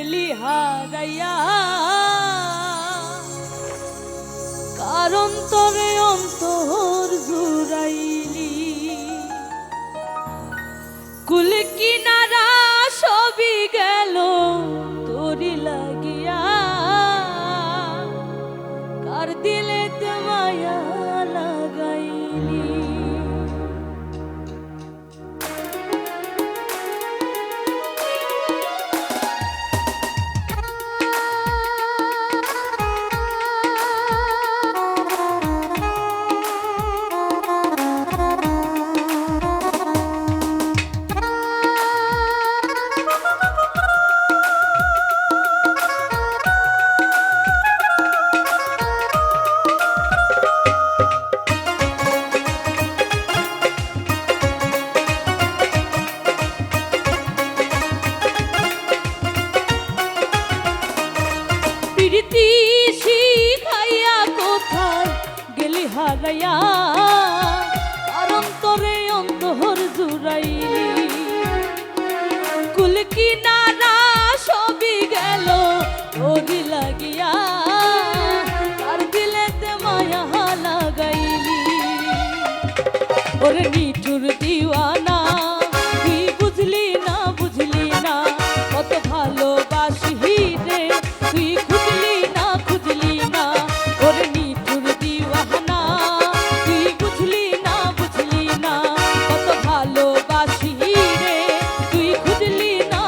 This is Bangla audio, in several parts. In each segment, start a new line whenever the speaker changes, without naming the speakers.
গেলি হারাইয়া, কারণ তোরে অন্তর জুড়াইলি। কুল কিনারা সবই গেল তোরি লাগিয়া, কার দিলেতে মায়া লাগাইলি। প্রীতি শিখাইয়া কোথায় গেলি হারাইয়া, কারণ তোরে অন্তর জুড়াইলি। কুল কিনারা সবই গেল তোরি লাগিয়া, কার দিলেতে মায়া লাগাইলি। ওরে নিঠুর দিওয়ানা, তুই বুঝলি না বুঝলি না কত ভালোবাসি রে, তুই খুঁজলি না খুঁজলি না। ওরে নিঠুর দিওয়ানা, তুই বুঝলি না বুঝলি না কত ভালোবাসি রে, তুই খুঁজলি না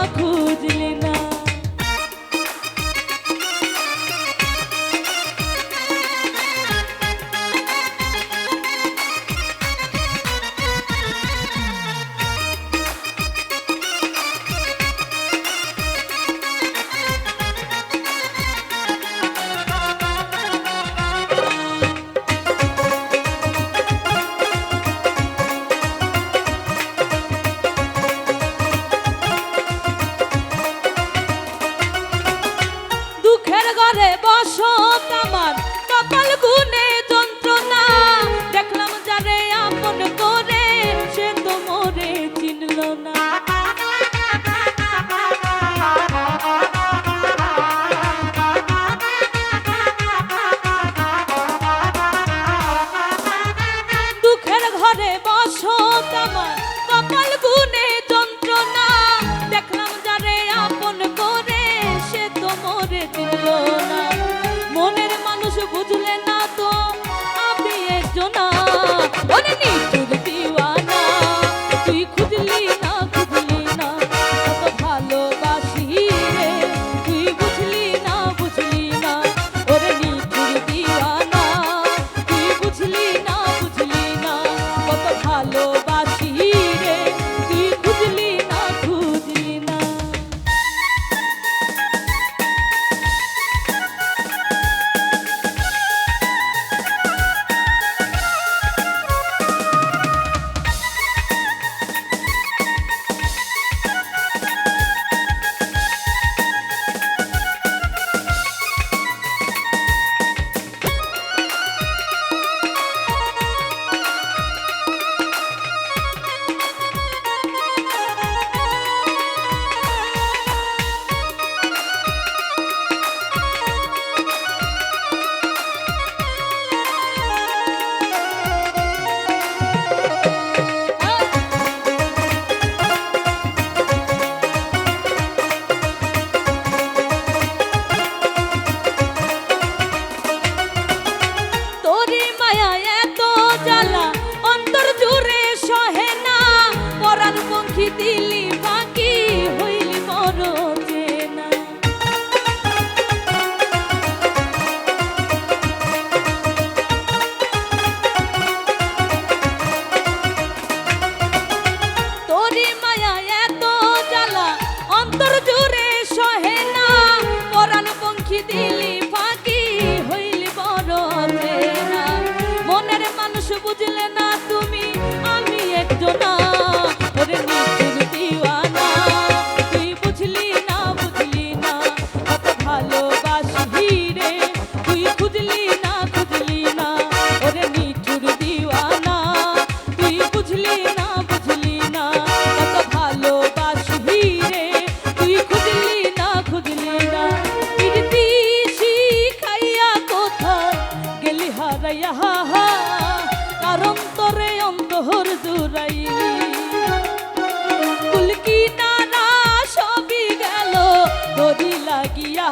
লাগিয়া